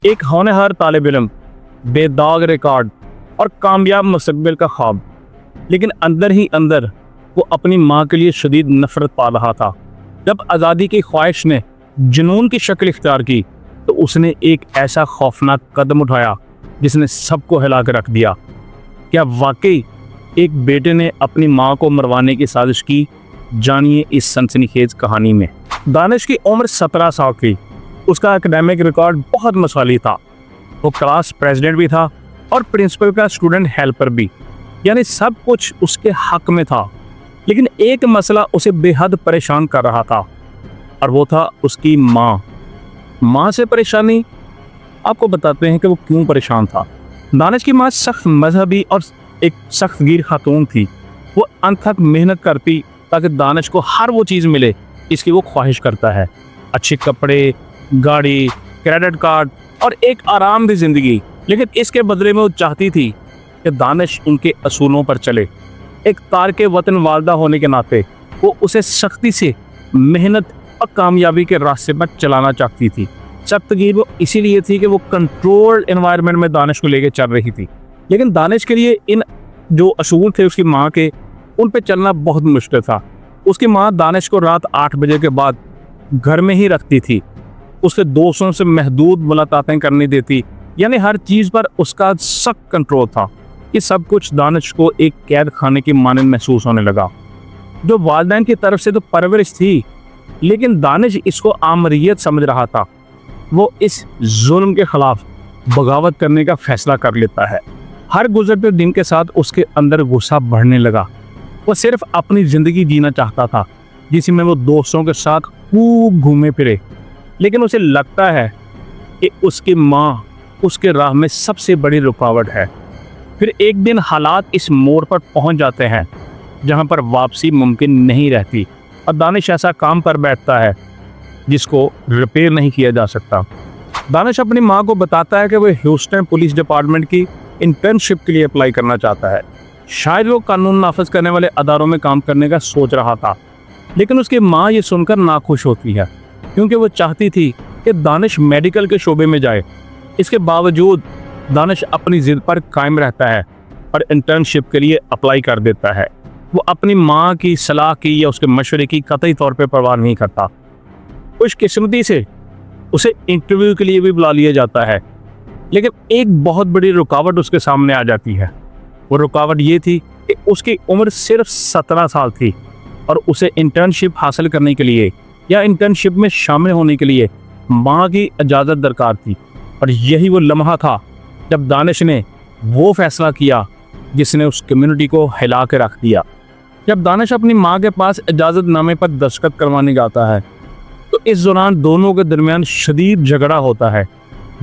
एक होनहार तालिब इल्म, बेदाग रिकॉर्ड और कामयाब मुस्तकबिल का ख्वाब, लेकिन अंदर ही अंदर वो अपनी माँ के लिए शदीद नफरत पा रहा था। जब आज़ादी की ख्वाहिश ने जुनून की शक्ल इख्तियार की तो उसने एक ऐसा खौफनाक कदम उठाया जिसने सबको हिला कर रख दिया। क्या वाकई एक बेटे ने अपनी माँ को मरवाने की साजिश की? जानिए इस सनसनीखेज कहानी में। दानिश की उम्र 17 साल की। उसका एकेडमिक रिकॉर्ड बहुत मसाली था। वो क्लास प्रेसिडेंट भी था और प्रिंसिपल का स्टूडेंट हेल्पर भी, यानी सब कुछ उसके हक में था। लेकिन एक मसला उसे बेहद परेशान कर रहा था और वो था उसकी माँ से परेशानी। आपको बताते हैं कि वो क्यों परेशान था। दानिश की माँ सख्त मजहबी और एक सख्त गिर खातून थी। वो अनथक मेहनत करती ताकि दानिश को हर वो चीज़ मिले इसकी वो ख्वाहिश करता है। अच्छे कपड़े, गाड़ी, क्रेडिट कार्ड और एक आरामदेह ज़िंदगी। लेकिन इसके बदले में वो चाहती थी कि दानिश उनके असूलों पर चले। एक तारके वतन वालदा होने के नाते वो उसे सख्ती से मेहनत और कामयाबी के रास्ते पर चलाना चाहती थी। सख्तगीर वो इसीलिए थी कि वो कंट्रोल्ड एनवायरनमेंट में दानिश को लेकर चल रही थी। लेकिन दानिश के लिए इन जो असूल थे उसकी माँ के, उन पे चलना बहुत मुश्किल था। उसकी माँ दानिश को रात 8 बजे के बाद घर में ही रखती थी। उसके दोस्तों से महदूद मुलाकातें करने देती, यानी हर चीज़ पर उसका सख्त कंट्रोल था। ये सब कुछ दानिश को एक कैद खाने की मानंद महसूस होने लगा। जो वालिदैन की तरफ से तो परवरिश थी, लेकिन दानिश इसको आमरीयत समझ रहा था। वो इस जुल्म के खिलाफ बगावत करने का फैसला कर लेता है। हर गुजरते दिन के साथ उसके अंदर गुस्सा बढ़ने लगा। वो सिर्फ अपनी ज़िंदगी जीना चाहता था जिसमें वो दोस्तों के साथ खूब घूमे फिरे। लेकिन उसे लगता है कि उसकी माँ उसके राह में सबसे बड़ी रुकावट है। फिर एक दिन हालात इस मोड़ पर पहुंच जाते हैं जहां पर वापसी मुमकिन नहीं रहती और दानिश ऐसा काम पर बैठता है जिसको रिपेयर नहीं किया जा सकता। दानिश अपनी माँ को बताता है कि वह ह्यूस्टन पुलिस डिपार्टमेंट की इंटर्नशिप के लिए अप्लाई करना चाहता है। शायद वो कानून नाफिज करने वाले अदारों में काम करने का सोच रहा था। लेकिन उसकी माँ ये सुनकर नाखुश होती है क्योंकि वो चाहती थी कि दानिश मेडिकल के शोबे में जाए। इसके बावजूद दानिश अपनी ज़िद पर कायम रहता है और इंटर्नशिप के लिए अप्लाई कर देता है। वो अपनी माँ की सलाह की या उसके मशवरे की कतई तौर पर परवाह नहीं करता। खुशकिस्मती से उसे इंटरव्यू के लिए भी बुला लिया जाता है। लेकिन एक बहुत बड़ी रुकावट उसके सामने आ जाती है। वो रुकावट ये थी कि उसकी उम्र सिर्फ 17 साल थी और उसे इंटर्नशिप हासिल करने के लिए या इंटर्नशिप में शामिल होने के लिए माँ की इजाज़त दरकार थी। और यही वो लम्हा था जब दानिश ने वो फैसला किया जिसने उस कम्युनिटी को हिला के रख दिया। जब दानिश अपनी माँ के पास इजाज़तनामे पर दस्तखत करवाने जाता है तो इस दौरान दोनों के दरमियान शदीद झगड़ा होता है।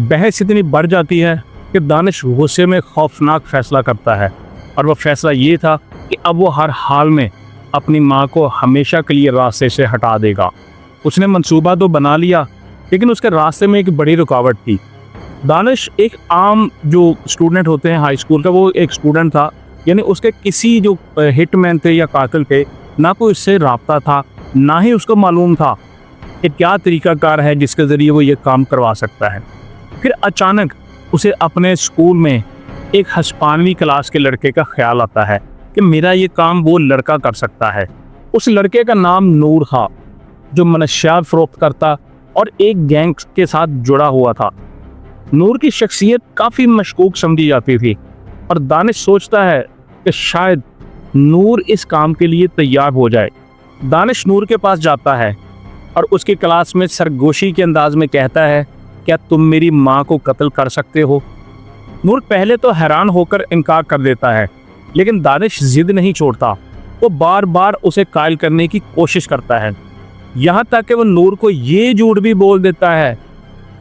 बहस इतनी बढ़ जाती है कि दानिश गुस्से में खौफनाक फैसला करता है और वह फैसला ये था कि अब वो हर हाल में अपनी माँ को हमेशा के लिए रास्ते से हटा देगा। उसने मंसूबा तो बना लिया, लेकिन उसके रास्ते में एक बड़ी रुकावट थी। दानिश एक आम जो स्टूडेंट होते हैं हाई स्कूल का, वो एक स्टूडेंट था। यानी उसके किसी जो हिटमैन थे या कातिल थे, ना कोई उससे राब्ता था, ना ही उसको मालूम था कि क्या तरीक़ाकार है जिसके ज़रिए वो ये काम करवा सकता है। फिर अचानक उसे अपने स्कूल में एक हिस्पानवी क्लास के लड़के का ख्याल आता है कि मेरा ये काम वो लड़का कर सकता है। उस लड़के का नाम नूर था, जो मनशियात फ़रोख्त करता और एक गैंग के साथ जुड़ा हुआ था। नूर की शख्सियत काफ़ी मशकूक समझी जाती थी और दानिश सोचता है कि शायद नूर इस काम के लिए तैयार हो जाए। दानिश नूर के पास जाता है और उसकी क्लास में सरगोशी के अंदाज में कहता है, क्या तुम मेरी माँ को कत्ल कर सकते हो? नूर पहले तो हैरान होकर इनकार कर देता है, लेकिन दानिश जिद नहीं छोड़ता। वो बार बार उसे कायल करने की कोशिश करता है, यहाँ तक कि वो नूर को ये झूठ भी बोल देता है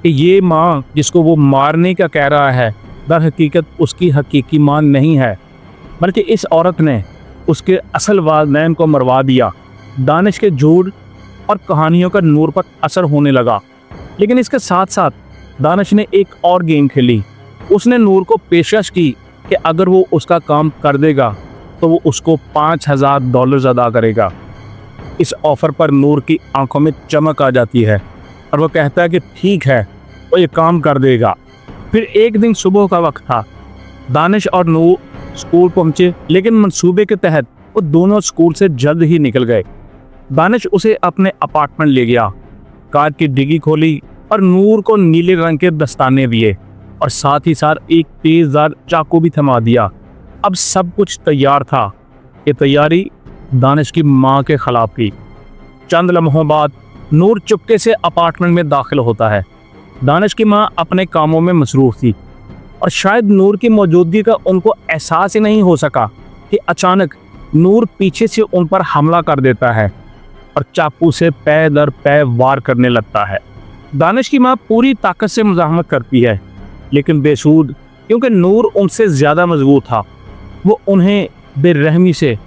कि ये माँ जिसको वो मारने का कह रहा है दर हकीकत उसकी हकीकी माँ नहीं है, बल्कि इस औरत ने उसके असल वालिदैन को मरवा दिया। दानिश के झूठ और कहानियों का नूर पर असर होने लगा। लेकिन इसके साथ साथ दानिश ने एक और गेम खेली। उसने नूर को पेशकश की कि अगर वो उसका काम कर देगा तो वो उसको $5000 अदा करेगा। इस ऑफ़र पर नूर की आंखों में चमक आ जाती है और वो कहता है कि ठीक है, वो ये काम कर देगा। फिर एक दिन सुबह का वक्त था। दानिश और नूर स्कूल पहुंचे, लेकिन मंसूबे के तहत वो दोनों स्कूल से जल्द ही निकल गए। दानिश उसे अपने अपार्टमेंट ले गया, कार की डिग्गी खोली और नूर को नीले रंग के दस्ताने दिए और साथ ही साथ एक तेजदार चाकू भी थमा दिया। अब सब कुछ तैयार था। ये तैयारी दानिश की माँ के खिलाफ थी। चंद लम्हों बाद नूर चुपके से अपार्टमेंट में दाखिल होता है। दानिश की माँ अपने कामों में मसरूफ थी और शायद नूर की मौजूदगी का उनको एहसास ही नहीं हो सका कि अचानक नूर पीछे से उन पर हमला कर देता है और चाकू से पैर दर पैर वार करने लगता है। दानिश की माँ पूरी ताकत से मुज़ाहमत करती है, लेकिन बेसूद, क्योंकि नूर उनसे ज़्यादा मजबूत था। वो उन्हें बेरहमी से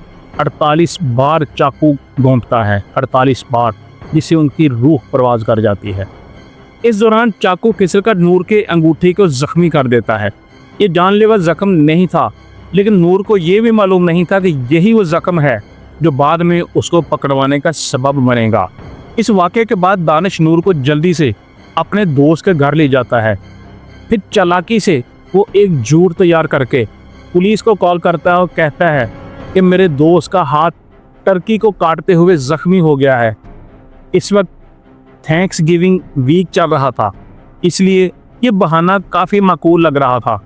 48 बार चाकू घोंपता है, 48 बार, जिससे उनकी रूह परवाज कर जाती है। इस दौरान चाकू फिसलकर नूर के अंगूठी को जख्मी कर देता है। ये जानलेवा जख्म नहीं था, लेकिन नूर को ये भी मालूम नहीं था कि यही वो जख्म है जो बाद में उसको पकड़वाने का सबब बनेगा। इस वाक़े के बाद दानिश नूर को जल्दी से अपने दोस्त के घर ले जाता है। फिर चालाकी से वो एक झूठ तैयार करके पुलिस को कॉल करता है और कहता है कि मेरे दोस्त का हाथ टर्की को काटते हुए जख्मी हो गया है। इस वक्त थैंक्स गिविंग वीक चल रहा था, इसलिए ये बहाना काफ़ी माकूल लग रहा था।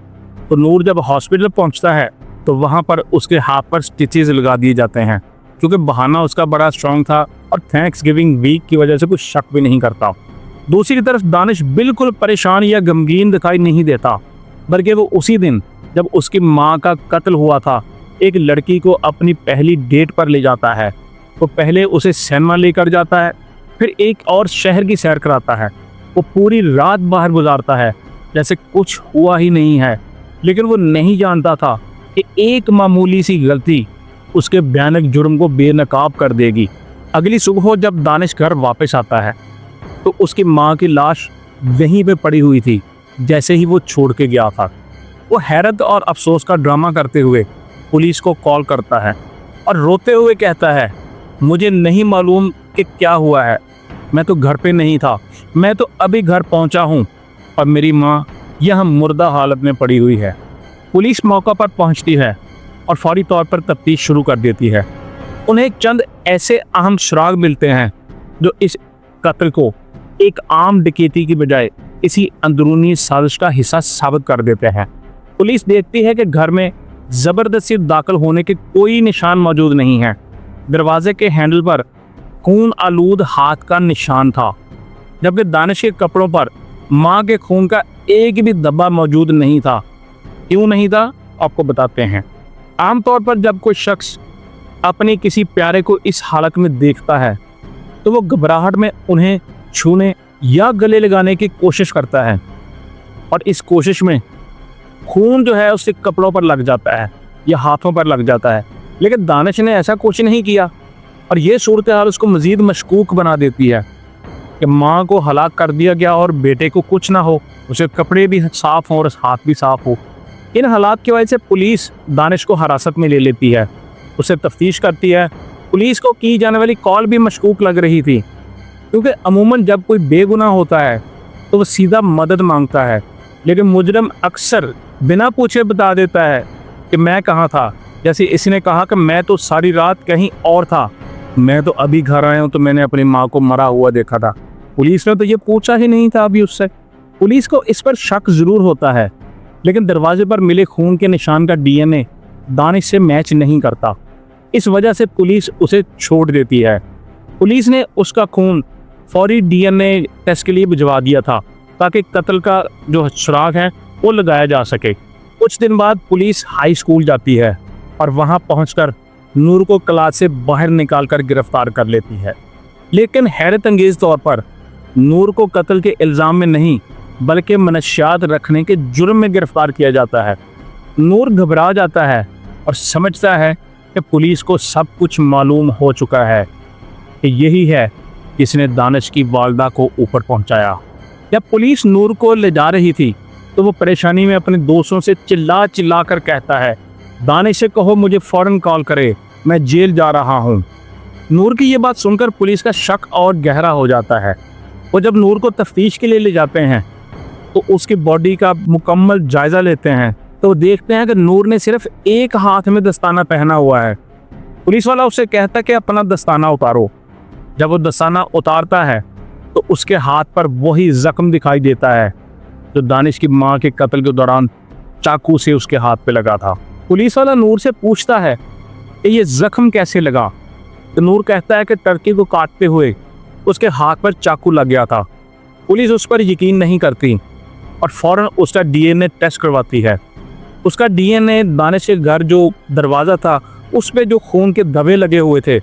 तो नूर जब हॉस्पिटल पहुंचता है तो वहाँ पर उसके हाथ पर स्टिचेस लगा दिए जाते हैं, क्योंकि बहाना उसका बड़ा स्ट्रॉन्ग था और थैंक्स गिविंग वीक की वजह से कुछ शक भी नहीं करता। दूसरी तरफ दानिश बिल्कुल परेशान या गमगीन दिखाई नहीं देता, बल्कि वो उसी दिन जब उसकी माँ का कत्ल हुआ था एक लड़की को अपनी पहली डेट पर ले जाता है। वो पहले उसे सिनेमा लेकर जाता है, फिर एक और शहर की सैर कराता है। वो पूरी रात बाहर गुजारता है जैसे कुछ हुआ ही नहीं है, लेकिन वो नहीं जानता था कि एक मामूली सी गलती उसके भयानक जुर्म को बेनकाब कर देगी। अगली सुबह जब दानिश घर वापस आता है तो उसकी माँ की लाश वहीं पे पड़ी हुई थी जैसे ही वो छोड़ के गया था। वो हैरत और अफसोस का ड्रामा करते हुए पुलिस को कॉल करता है और रोते हुए कहता है, मुझे नहीं मालूम कि क्या हुआ है, मैं तो घर पे नहीं था, मैं तो अभी घर पहुंचा हूं और मेरी माँ यह मुर्दा हालत में पड़ी हुई है। पुलिस मौका पर पहुंचती है और फौरी तौर पर तफ्तीश शुरू कर देती है। उन्हें चंद ऐसे अहम सुराग मिलते हैं जो इस कत्ल को एक आम डकैती की बजाय किसी अंदरूनी साजिश का हिस्सा साबित कर देते हैं। पुलिस देखती है कि घर में ज़बरदस्ती दाखिल होने के कोई निशान मौजूद नहीं है। दरवाजे के हैंडल पर खून आलूद हाथ का निशान था, जबकि दानिश के कपड़ों पर माँ के खून का एक भी धब्बा मौजूद नहीं था। क्यों नहीं था, आपको बताते हैं। आमतौर पर जब कोई शख्स अपने किसी प्यारे को इस हालत में देखता है तो वो घबराहट में उन्हें छूने या गले लगाने की कोशिश करता है, और इस कोशिश में खून जो है उसके कपड़ों पर लग जाता है या हाथों पर लग जाता है। लेकिन दानिश ने ऐसा कुछ नहीं किया और ये सूरत हाल उसको मज़ीद मशकूक बना देती है कि माँ को हलाक कर दिया गया और बेटे को कुछ ना हो, उसे कपड़े भी साफ़ हों और हाथ भी साफ़ हो। इन हालात की वजह से पुलिस दानिश को हिरासत में ले लेती है, उसे तफ्तीश करती है। पुलिस को की जाने वाली कॉल भी मशकूक लग रही थी, क्योंकि अमूमन जब कोई बेगुनाह होता है तो वो सीधा मदद मांगता है, लेकिन मुजरम अक्सर बिना पूछे बता देता है कि मैं कहाँ था। जैसे इसने कहा कि मैं तो सारी रात कहीं और था, मैं तो अभी घर आया हूँ तो मैंने अपनी माँ को मरा हुआ देखा था। पुलिस ने तो ये पूछा ही नहीं था अभी उससे। पुलिस को इस पर शक ज़रूर होता है, लेकिन दरवाजे पर मिले खून के निशान का डीएनए दानिश से मैच नहीं करता। इस वजह से पुलिस उसे छोड़ देती है। पुलिस ने उसका खून फौरी डीएनए टेस्ट के लिए भिजवा दिया था ताकि कत्ल का जो सुराग है वो लगाया जा सके। कुछ दिन बाद पुलिस हाई स्कूल जाती है और वहां पहुंचकर नूर को क्लास से बाहर निकालकर गिरफ्तार कर लेती है। लेकिन हैरत अंगेज तौर पर नूर को कत्ल के इल्ज़ाम में नहीं बल्कि मनशियात रखने के जुर्म में गिरफ्तार किया जाता है। नूर घबरा जाता है और समझता है कि पुलिस को सब कुछ मालूम हो चुका है कि यही है जिसने दानिश की वालदा को ऊपर पहुंचाया। जब पुलिस नूर को ले जा रही थी तो वो परेशानी में अपने दोस्तों से चिल्ला चिल्ला कर कहता है, दानिश से कहो मुझे फ़ौरन कॉल करे, मैं जेल जा रहा हूँ। नूर की ये बात सुनकर पुलिस का शक और गहरा हो जाता है। वो जब नूर को तफ्तीश के लिए ले जाते हैं तो उसकी बॉडी का मुकम्मल जायजा लेते हैं तो देखते हैं कि नूर ने सिर्फ एक हाथ में दस्ताना पहना हुआ है। पुलिस वाला उससे कहता है कि अपना दस्ताना उतारो। जब वो दस्ताना उतारता है तो उसके हाथ पर वही जख्म दिखाई देता है जो दानिश की मां के कत्ल के दौरान चाकू से उसके हाथ पे लगा था। पुलिस वाला नूर से पूछता है कि ये जख्म कैसे लगा, तो नूर कहता है कि टर्की को काटते हुए उसके हाथ पर चाकू लग गया था। पुलिस उस पर यकीन नहीं करती और फौरन उसका डीएनए टेस्ट करवाती है। उसका डीएनए दानिश के घर जो दरवाज़ा था उस पे जो खून के धब्बे लगे हुए थे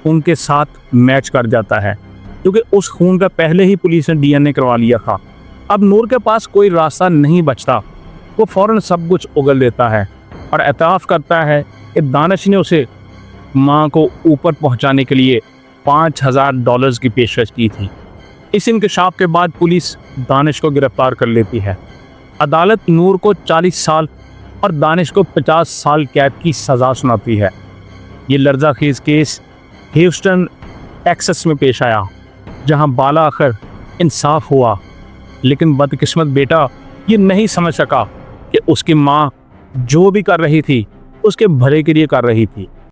उनके साथ मैच कर जाता है, क्योंकि उस खून का पहले ही पुलिस ने डीएनए करवा लिया था। अब नूर के पास कोई रास्ता नहीं बचता, वो फौरन सब कुछ उगल देता है और एतराफ़ करता है कि दानिश ने उसे मां को ऊपर पहुंचाने के लिए $5000 की पेशकश की थी। इस इंकशाफ के बाद पुलिस दानिश को गिरफ्तार कर लेती है। अदालत नूर को 40 साल और दानिश को 50 साल कैद की सज़ा सुनाती है। ये लर्ज़ाखेज़ केस ह्यूस्टन टेक्सास में पेश आया, जहां बाला आखिर इंसाफ हुआ, लेकिन बदकिस्मत बेटा ये नहीं समझ सका कि उसकी माँ जो भी कर रही थी उसके भले के लिए कर रही थी।